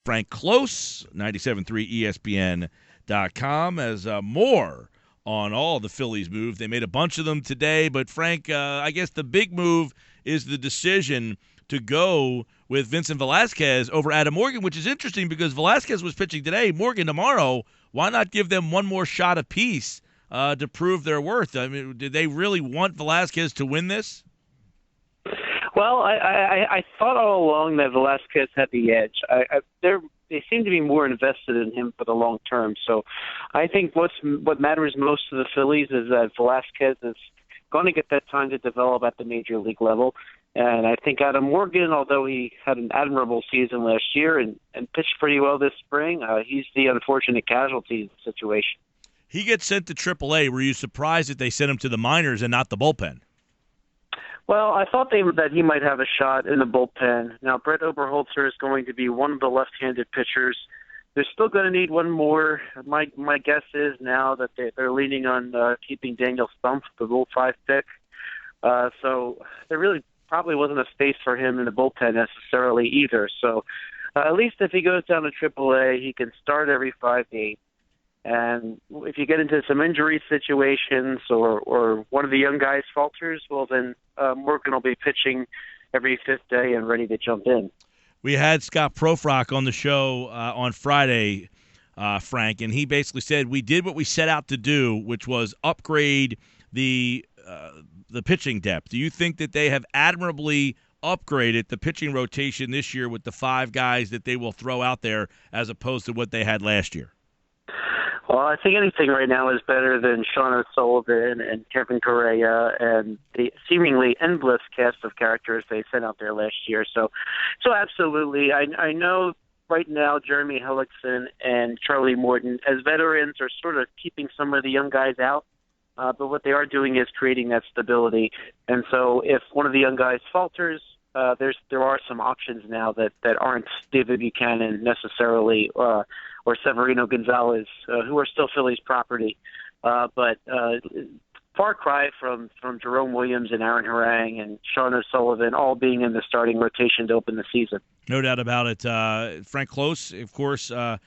Frank Klose, 97.3 ESPN.com, has more on all the Phillies moves. They made a bunch of them today, but Frank, I guess the big move is the decision to go with Vincent Velasquez over Adam Morgan, which is interesting because Velasquez was pitching today, Morgan tomorrow. Why not give them one more shot apiece to prove their worth? I mean, did they really want Velasquez to win this? Well, I thought all along that Velasquez had the edge. They seem to be more invested in him for the long term. So I think what matters most to the Phillies is that Velasquez is going to get that time to develop at the major league level. And I think Adam Morgan, although he had an admirable season last year and pitched pretty well this spring, he's the unfortunate casualty in the situation. He gets sent to AAA. Were you surprised that they sent him to the minors and not the bullpen? Well, I thought that he might have a shot in the bullpen. Now, Brett Oberholzer is going to be one of the left-handed pitchers. They're still going to need one more. My guess is now that they're leaning on keeping Daniel Stumpf, the Rule 5 pick. So there really probably wasn't a space for him in the bullpen necessarily either. So at least if he goes down to AAA, he can start every 5 games. And if you get into some injury situations or one of the young guys falters, well, then Morgan will be pitching every 5th day and ready to jump in. We had Scott Profrock on the show on Friday, Frank, and he basically said we did what we set out to do, which was upgrade the pitching depth. Do you think that they have admirably upgraded the pitching rotation this year with the 5 guys that they will throw out there as opposed to what they had last year? Well, I think anything right now is better than Sean O'Sullivan and Kevin Correa and the seemingly endless cast of characters they sent out there last year. So absolutely. I know right now Jeremy Hellickson and Charlie Morton, as veterans, are sort of keeping some of the young guys out. But what they are doing is creating that stability. And so if one of the young guys falters, there are some options now that aren't David Buchanan necessarily or Severino Gonzalez, who are still Phillies property. But far cry from Jerome Williams and Aaron Harang and Sean O'Sullivan all being in the starting rotation to open the season. No doubt about it. Frank Klose, of course, 97.3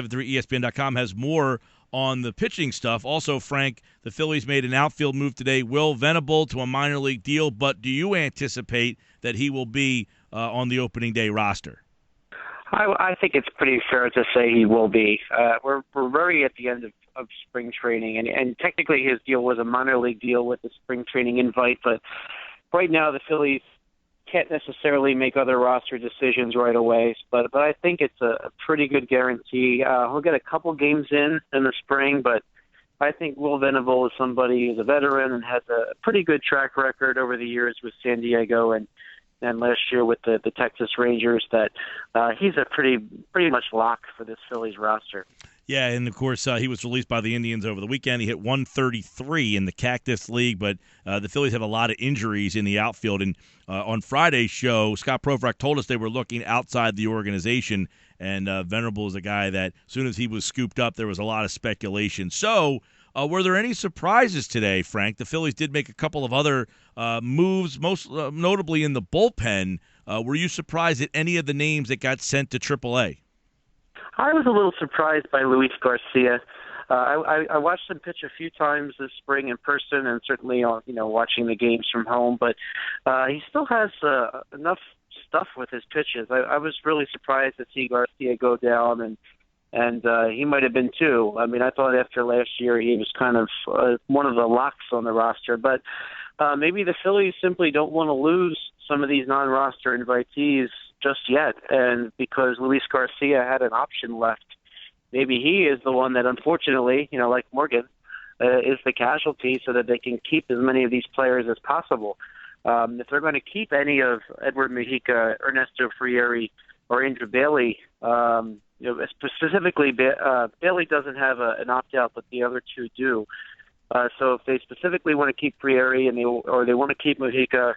ESPN.com has more on the pitching stuff. Also, Frank, the Phillies made an outfield move today. Will Venable to a minor league deal, but do you anticipate that he will be on the opening day roster? I think it's pretty fair to say he will be. We're very at the end of spring training, and technically his deal was a minor league deal with the spring training invite, but right now the Phillies can't necessarily make other roster decisions right away, but I think it's a pretty good guarantee. He'll get a couple games in the spring, but I think Will Venable is somebody who's a veteran and has a pretty good track record over the years with San Diego and last year with the Texas Rangers, that he's a pretty much lock for this Phillies roster. Yeah, and of course he was released by the Indians over the weekend. He hit 133 in the Cactus League, but the Phillies have a lot of injuries in the outfield. And on Friday's show, Scott Profrock told us they were looking outside the organization, and Venable is a guy that as soon as he was scooped up, there was a lot of speculation. So were there any surprises today, Frank? The Phillies did make a couple of other moves, most notably in the bullpen. Were you surprised at any of the names that got sent to AAA? I was a little surprised by Luis Garcia. I watched him pitch a few times this spring in person, and certainly watching the games from home. But he still has enough stuff with his pitches. I was really surprised to see Garcia go down, and he might have been too. I mean, I thought after last year he was kind of one of the locks on the roster. But maybe the Phillies simply don't want to lose some of these non-roster invitees just yet, and because Luis Garcia had an option left, maybe he is the one that, unfortunately, like Morgan, is the casualty, so that they can keep as many of these players as possible. If they're going to keep any of Edward Mujica, Ernesto Frieri, or Andrew Bailey, specifically Bailey doesn't have an opt-out, but the other two do. So if they specifically want to keep Frieri or they want to keep Mujica,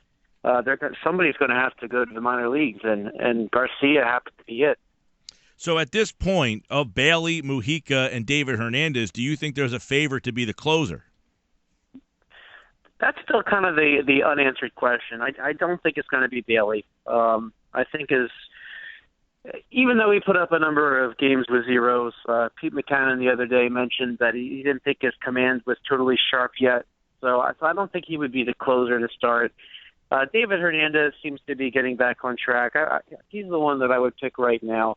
somebody's going to have to go to the minor leagues, and Garcia happened to be it. So at this point of Bailey, Mujica, and David Hernandez, do you think there's a favorite to be the closer? That's still kind of the unanswered question. I don't think it's going to be Bailey. I think even though he put up a number of games with zeros, Pete McCannon the other day mentioned that he didn't think his command was totally sharp yet. So I don't think he would be the closer to start. David Hernandez seems to be getting back on track. He's the one that I would pick right now.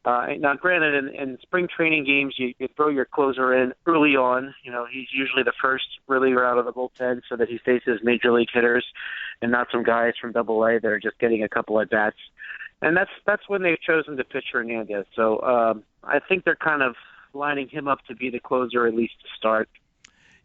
Now, granted, in spring training games, you throw your closer in early on. He's usually the first reliever out of the bullpen so that he faces major league hitters and not some guys from Double-A that are just getting a couple at bats. And that's when they've chosen to pitch Hernandez. So I think they're kind of lining him up to be the closer, at least to start.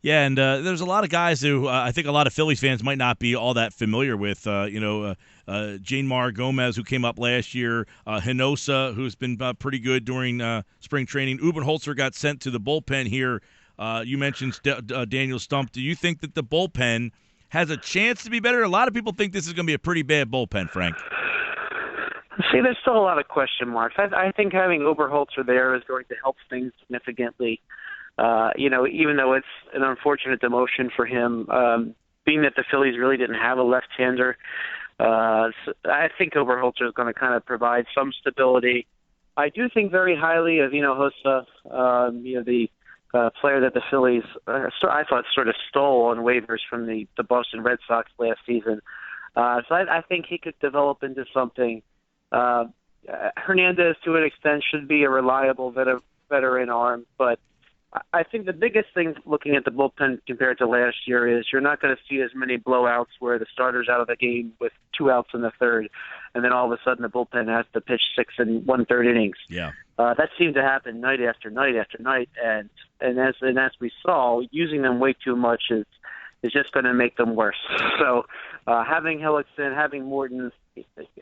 Yeah, and there's a lot of guys who I think a lot of Phillies fans might not be all that familiar with. Janmar Gomez, who came up last year, Hinosa, who's been pretty good during spring training. Ubenholzer got sent to the bullpen here. You mentioned Daniel Stump. Do you think that the bullpen has a chance to be better? A lot of people think this is going to be a pretty bad bullpen, Frank. See, there's still a lot of question marks. I think having Oberholzer there is going to help things significantly. Even though it's an unfortunate demotion for him, being that the Phillies really didn't have a left-hander, I think Oberholzer is going to kind of provide some stability. I do think very highly of Hinojosa, the player that the Phillies, I thought, sort of stole on waivers from the Boston Red Sox last season. So I think he could develop into something. Hernandez, to an extent, should be a reliable veteran arm, but I think the biggest thing looking at the bullpen compared to last year is you're not going to see as many blowouts where the starter's out of the game with 2 outs in the third, and then all of a sudden the bullpen has to pitch 6 1/3 innings. Yeah, that seemed to happen night after night after night, and as we saw, using them way too much is just going to make them worse. So having Hellickson, having Morton,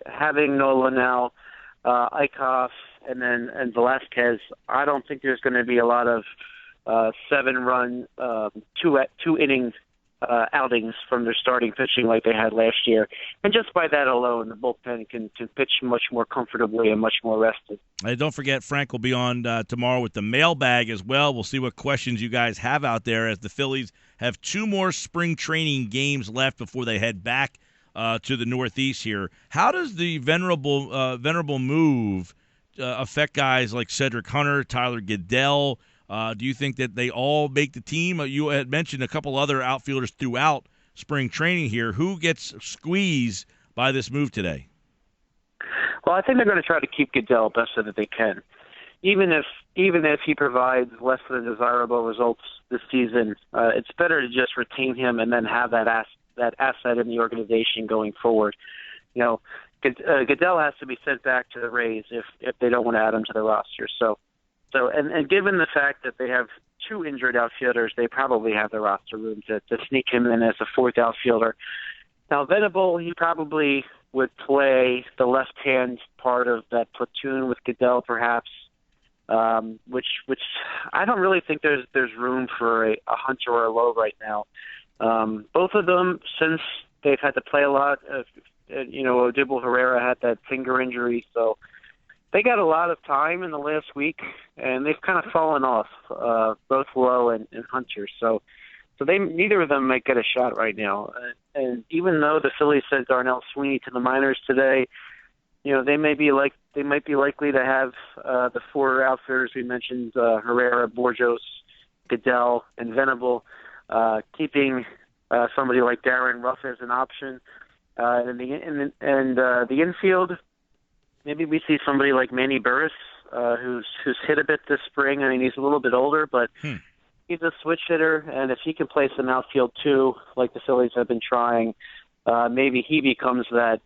having Nola now, Eichhoff, and Velasquez, I don't think there's going to be a lot of 7-run, 2-inning outings from their starting pitching like they had last year. And just by that alone, the bullpen can pitch much more comfortably and much more rested. Hey, don't forget, Frank will be on tomorrow with the mailbag as well. We'll see what questions you guys have out there as the Phillies have 2 more spring training games left before they head back to the Northeast here. How does the venerable move affect guys like Cedric Hunter, Tyler Goeddel? Do you think that they all make the team? You had mentioned a couple other outfielders throughout spring training here. Who gets squeezed by this move today? Well, I think they're going to try to keep Goeddel best so that they can. Even if he provides less than desirable results this season, it's better to just retain him and then have that asset in the organization going forward. Goeddel has to be sent back to the Rays if they don't want to add him to the roster. So given the fact that they have 2 injured outfielders, they probably have the roster room to sneak him in as a 4th outfielder. Now, Venable, he probably would play the left-hand part of that platoon with Goeddel, perhaps, which I don't really think there's room for a Hunter or a Lowe right now. Both of them, since they've had to play a lot, Odubel Herrera had that finger injury, so they got a lot of time in the last week, and they've kind of fallen off, both Lowe and Hunter. So neither of them might get a shot right now. And even though the Phillies sent Darnell Sweeney to the minors today, they might be likely to have the 4 outfielders we mentioned: Herrera, Borjos, Goeddel, and Venable, keeping somebody like Darren Ruff as an option. In the infield, maybe we see somebody like Manny Burris, who's hit a bit this spring. I mean, he's a little bit older, but he's a switch hitter, and if he can play some outfield too, like the Phillies have been trying, maybe he becomes that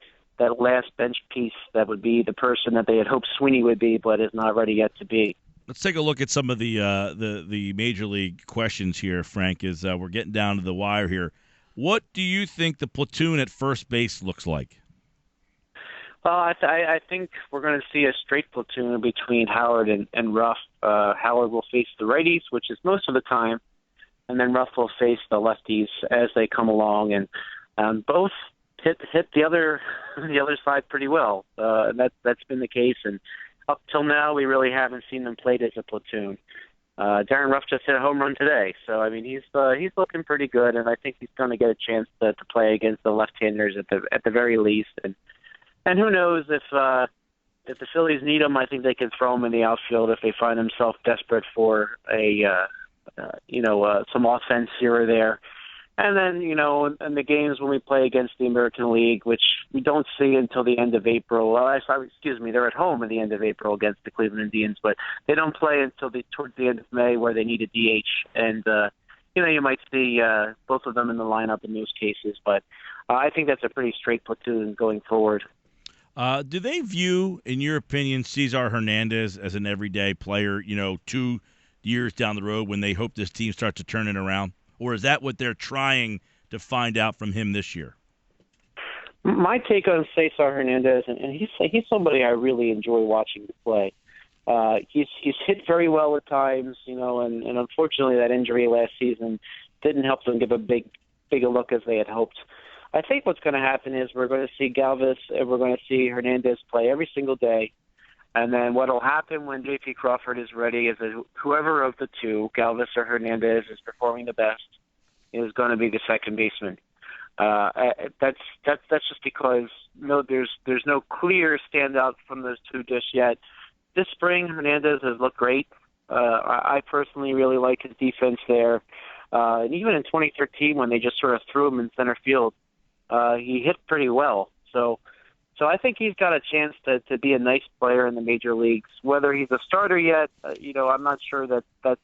last bench piece that would be the person that they had hoped Sweeney would be, but is not ready yet to be. Let's take a look at some of the major league questions here, Frank, as we're getting down to the wire here. What do you think the platoon at first base looks like? Well, I think we're going to see a straight platoon between Howard and Ruff. Howard will face the righties, which is most of the time, and then Ruff will face the lefties as they come along, and both hit the other side pretty well. And that's been the case, and up till now we really haven't seen them played as a platoon. Darren Ruff just hit a home run today, so I mean he's looking pretty good, and I think he's going to get a chance to play against the left-handers at the very least. And who knows if if the Phillies need him, I think they can throw him in the outfield if they find themselves desperate for some offense here or there. And then, in the games when we play against the American League, which we don't see until the end of April. Well, they're at home at the end of April against the Cleveland Indians, but they don't play until towards the end of May, where they need a DH. And, you might see both of them in the lineup in those cases. But I think that's a pretty straight platoon going forward. Do they view, in your opinion, Cesar Hernandez as an everyday player, 2 years down the road when they hope this team starts to turn it around? Or is that what they're trying to find out from him this year? My take on Cesar Hernandez, and he's somebody I really enjoy watching play. He's hit very well at times, and unfortunately that injury last season didn't help them give a bigger look as they had hoped. I think what's going to happen is we're going to see Galvis and we're going to see Hernandez play every single day. And then what will happen when J.P. Crawford is ready is that whoever of the two, Galvis or Hernandez, is performing the best is going to be the second baseman. That's just because there's no clear standout from those two just yet. This spring, Hernandez has looked great. I personally really like his defense there. And even in 2013, when they just sort of threw him in center field, he hit pretty well. So I think he's got a chance to be a nice player in the major leagues. Whether he's a starter yet, I'm not sure that's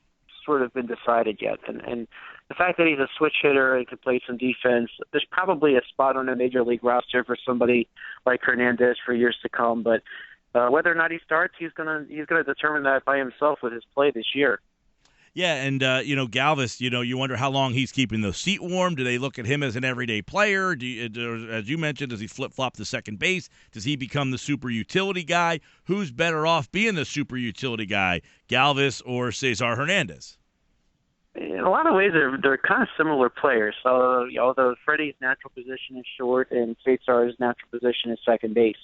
sort of been decided yet. And the fact that he's a switch hitter and can play some defense, there's probably a spot on a major league roster for somebody like Hernandez for years to come. But whether or not he starts, he's gonna determine that by himself with his play this year. Yeah, and, Galvis, you wonder how long he's keeping the seat warm. Do they look at him as an everyday player? As you mentioned, does he flip-flop to second base? Does he become the super utility guy? Who's better off being the super utility guy, Galvis or Cesar Hernandez? In a lot of ways, they're kind of similar players. So, although Freddie's natural position is short and Cesar's natural position is second base,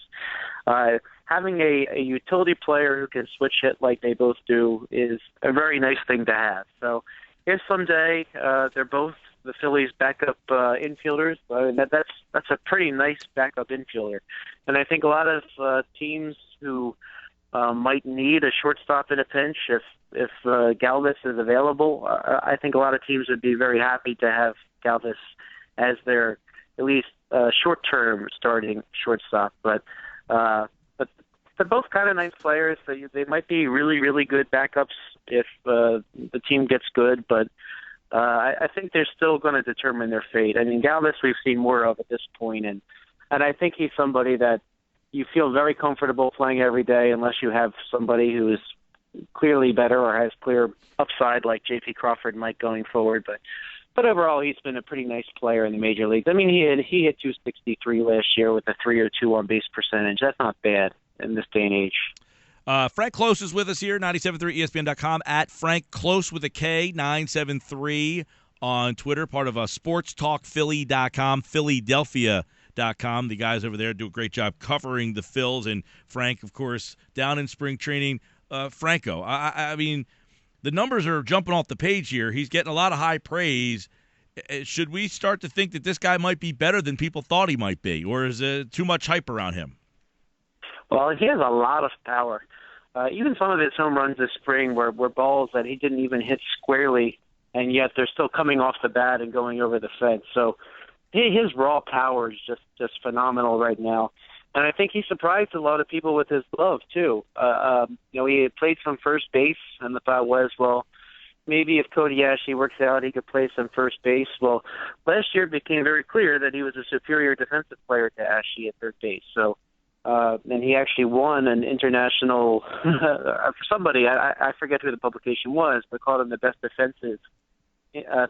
having a utility player who can switch hit like they both do is a very nice thing to have. So, if someday they're both the Phillies' backup infielders, that's a pretty nice backup infielder. And I think a lot of teams who might need a shortstop in a pinch, if Galvis is available, I think a lot of teams would be very happy to have Galvis as their at least short-term starting shortstop. But they're both kind of nice players. They might be really, really good backups if the team gets good. But I think they're still going to determine their fate. I mean, Galvis we've seen more of at this point, and I think he's somebody that you feel very comfortable playing every day unless you have somebody who is clearly better or has clear upside like J.P. Crawford might going forward. But overall, he's been a pretty nice player in the major leagues. I mean, he hit 263 last year with a 302 on base percentage. That's not bad in this day and age. Frank Klose is with us here, 97.3 ESPN.com, at Frank Klose with a K, 973 on Twitter, part of sportstalkphilly.com, Philadelphia.com. The guys over there do a great job covering the Phils, and Frank, of course, down in spring training. Franco, I mean, the numbers are jumping off the page here. He's getting a lot of high praise. Should we start to think that this guy might be better than people thought he might be, or is it too much hype around him? Well, he has a lot of power. Even some of his home runs this spring were balls that he didn't even hit squarely, and yet they're still coming off the bat and going over the fence. So his raw power is just phenomenal right now. And I think he surprised a lot of people with his glove, too. He had played some first base, and the thought was, well, maybe if Cody Ashley works out, he could play some first base. Well, last year it became very clear that he was a superior defensive player to Ashley at third base. So, and he actually won an international for somebody, I forget who the publication was, but called him the best defensive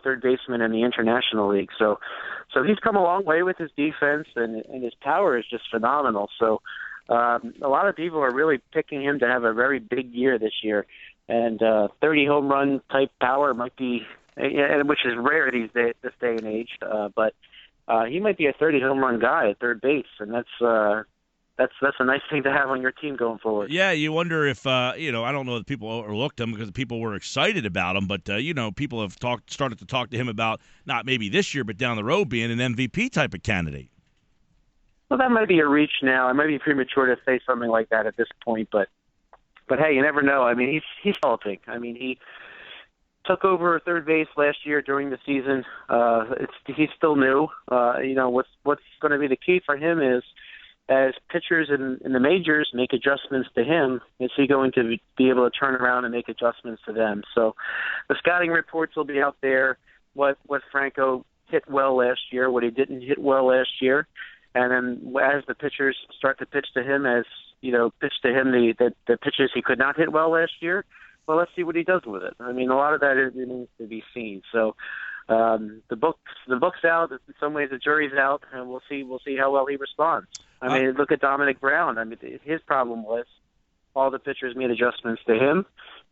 third baseman in the International League. So he's come a long way with his defense, and his power is just phenomenal. So a lot of people are really picking him to have a very big year this year. And 30 home run type power might be, which is rare this day and age, but he might be a 30 home run guy at third base, and that's a nice thing to have on your team going forward. Yeah, you wonder if I don't know if people overlooked him because people were excited about him, but people have started to talk to him about not maybe this year, but down the road being an MVP type of candidate. Well, that might be a reach now. It might be premature to say something like that at this point, but hey, you never know. I mean, he's developing. I mean, he took over third base last year during the season. He's still new. What's going to be the key for him is, as pitchers in the majors make adjustments to him, is he going to be able to turn around and make adjustments to them? So the scouting reports will be out there, what Franco hit well last year, what he didn't hit well last year. And then as the pitchers start to pitch to him, the pitches he could not hit well last year, well, let's see what he does with it. I mean, a lot of that remains to be seen. So the book's out. In some ways, the jury's out, and we'll see how well he responds. I mean, look at Dominic Brown. I mean, his problem was all the pitchers made adjustments to him,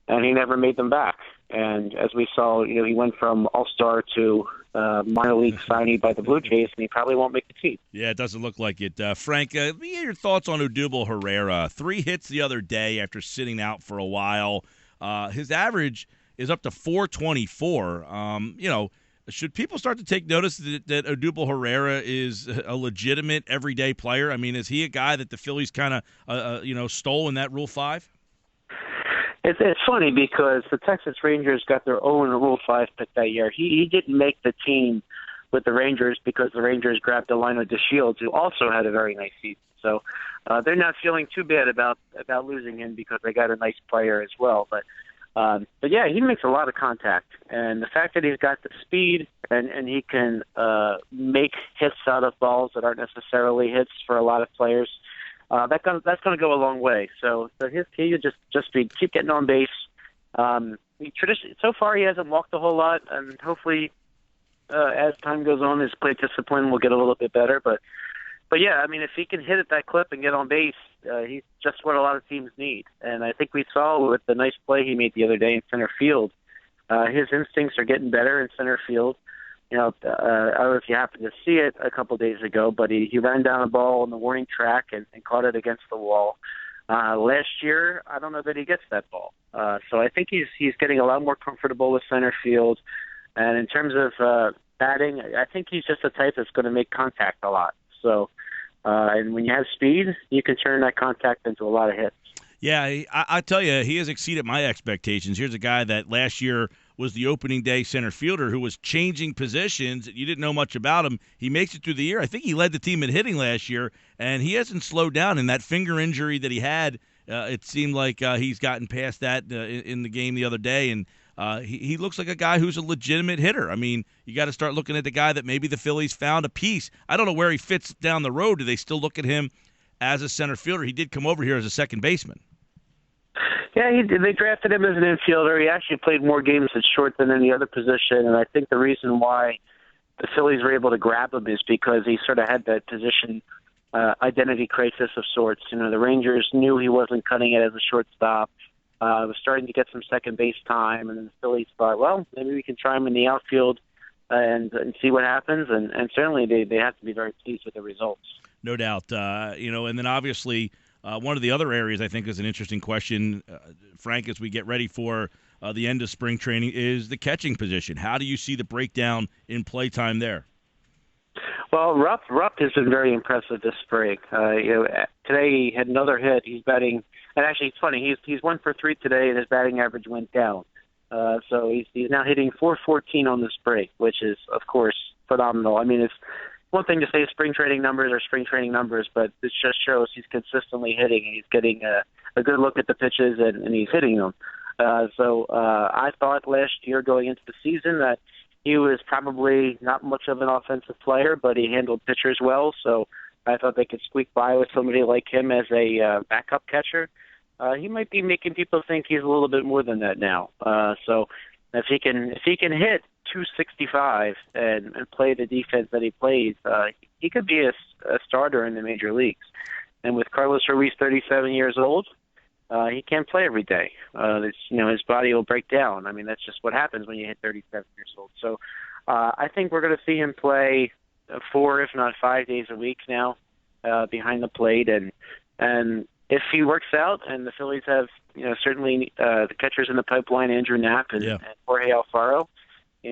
and he never made them back. And as we saw, he went from all-star to minor league signing by the Blue Jays, and he probably won't make the team. Yeah, it doesn't look like it. Frank, let me get your thoughts on Odubel Herrera. 3 hits the other day after sitting out for a while. His average is up to 424. Should people start to take notice that Odubel Herrera is a legitimate everyday player? I mean, is he a guy that the Phillies kind of, stole in that Rule 5? It's funny because the Texas Rangers got their own Rule 5 pick that year. He didn't make the team with the Rangers because the Rangers grabbed Delino DeShields, who also had a very nice season. So they're not feeling too bad about losing him because they got a nice player as well. But yeah, he makes a lot of contact, and the fact that he's got the speed and he can make hits out of balls that aren't necessarily hits for a lot of players, that's going to go a long way. So his key is just keep getting on base. So far he hasn't walked a whole lot, and hopefully as time goes on, his plate discipline will get a little bit better. But yeah, I mean, if he can hit at that clip and get on base, he's just what a lot of teams need. And I think we saw with the nice play he made the other day in center field, his instincts are getting better in center field. I don't know if you happened to see it a couple days ago, but he ran down a ball on the warning track and caught it against the wall. Last year, I don't know that he gets that ball. So I think he's getting a lot more comfortable with center field. And in terms of batting, I think he's just the type that's going to make contact a lot. So, and when you have speed, you can turn that contact into a lot of hits. Yeah, I tell you, he has exceeded my expectations. Here's a guy that last year was the opening day center fielder who was changing positions. You didn't know much about him. He makes it through the year. I think he led the team in hitting last year, and he hasn't slowed down. In that finger injury that he had, it seemed like he's gotten past that in the game the other day, and he looks like a guy who's a legitimate hitter. I mean, you got to start looking at the guy that maybe the Phillies found a piece. I don't know where he fits down the road. Do they still look at him as a center fielder? He did come over here as a second baseman. Yeah, they drafted him as an infielder. He actually played more games at short than any other position, and I think the reason why the Phillies were able to grab him is because he sort of had that position identity crisis of sorts. The Rangers knew he wasn't cutting it as a shortstop. Was starting to get some second base time, and then the Phillies thought, well, maybe we can try him in the outfield and see what happens. And certainly they have to be very pleased with the results. No doubt. And then obviously one of the other areas I think is an interesting question, Frank, as we get ready for the end of spring training, is the catching position. How do you see the breakdown in playtime there? Well, Rupp has been very impressive this spring. Today he had another hit. He's batting, and actually it's funny. He's 1 for 3 today, and his batting average went down. So he's now hitting .414 on the spring, which is of course phenomenal. I mean, it's one thing to say spring training numbers are spring training numbers, but this just shows he's consistently hitting, and he's getting a good look at the pitches, and he's hitting them. So I thought last year going into the season that he was probably not much of an offensive player, but he handled pitchers well, so I thought they could squeak by with somebody like him as a backup catcher. He might be making people think he's a little bit more than that now. So if he can hit .265 and play the defense that he plays, he could be a starter in the major leagues. And with Carlos Ruiz, 37 years old, he can't play every day. His body will break down. I mean, that's just what happens when you hit 37 years old. So I think we're going to see him play 4, if not 5 days a week now behind the plate. And if he works out, and the Phillies have certainly the catchers in the pipeline, Andrew Knapp and Jorge Alfaro,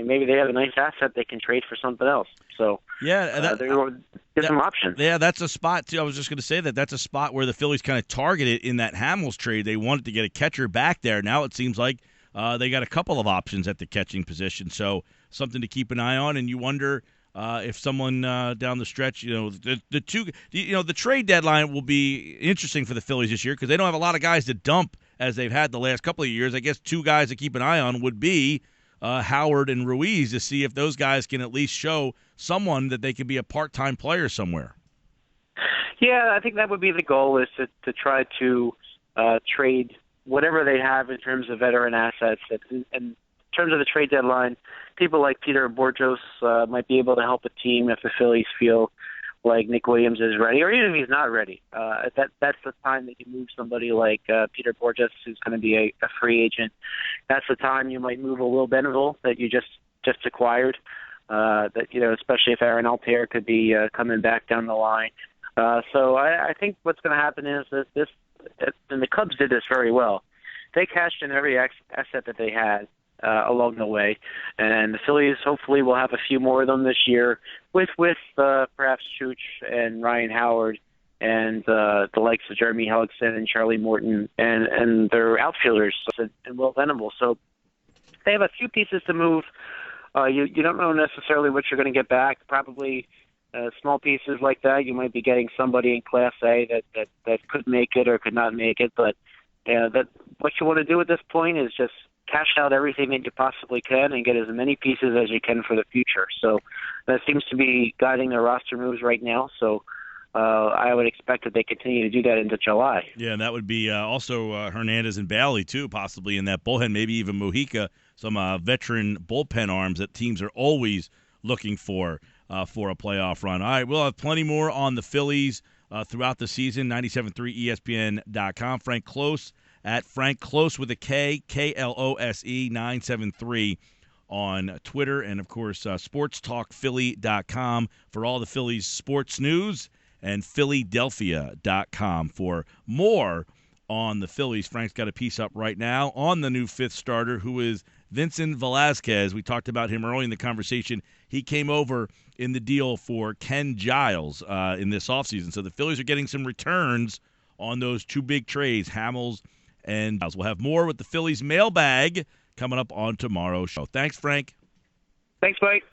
maybe they have a nice asset they can trade for something else. So yeah, there's some options. Yeah, that's a spot too. I was just going to say that's a spot where the Phillies kind of targeted in that Hamels trade. They wanted to get a catcher back there. Now it seems like they got a couple of options at the catching position. So something to keep an eye on. And you wonder if someone down the stretch, the trade deadline will be interesting for the Phillies this year because they don't have a lot of guys to dump as they've had the last couple of years. I guess two guys to keep an eye on would be Howard and Ruiz to see if those guys can at least show someone that they could be a part-time player somewhere. Yeah, I think that would be the goal, is to try to trade whatever they have in terms of veteran assets. And in terms of the trade deadline, people like Peter Borges might be able to help a team if the Phillies feel like Nick Williams is ready, or even if he's not ready. That's the time that you move somebody like Peter Borges, who's going to be a free agent. That's the time you might move a Will Beneville that you just acquired. Especially if Aaron Altair could be coming back down the line. So I think what's going to happen is that and the Cubs did this very well. They cashed in every asset that they had along the way, and the Phillies hopefully will have a few more of them this year with perhaps Chooch and Ryan Howard and the likes of Jeremy Hellickson and Charlie Morton and their outfielders and Will Venable. So they have a few pieces to move. You don't know necessarily what you're going to get back. Probably small pieces like that. You might be getting somebody in Class A that could make it or could not make it. But what you want to do at this point is just cash out everything that you possibly can and get as many pieces as you can for the future. So that seems to be guiding their roster moves right now. So I would expect that they continue to do that into July. Yeah, and that would be also Hernandez and Bailey, too, possibly in that bullpen, maybe even Mujica, some veteran bullpen arms that teams are always looking for a playoff run. All right, we'll have plenty more on the Phillies throughout the season. 97.3 ESPN.com. Frank Klose at Frank Klose with a K, Klose 973 on Twitter. And, of course, sportstalkphilly.com for all the Phillies sports news, and Philadelphia.com for more on the Phillies. Frank's got a piece up right now on the new fifth starter, who is Vincent Velasquez. We talked about him early in the conversation. He came over in the deal for Ken Giles in this offseason. So the Phillies are getting some returns on those two big trades, Hamels and Giles. We'll have more with the Phillies mailbag coming up on tomorrow's show. Thanks, Frank. Thanks, Mike.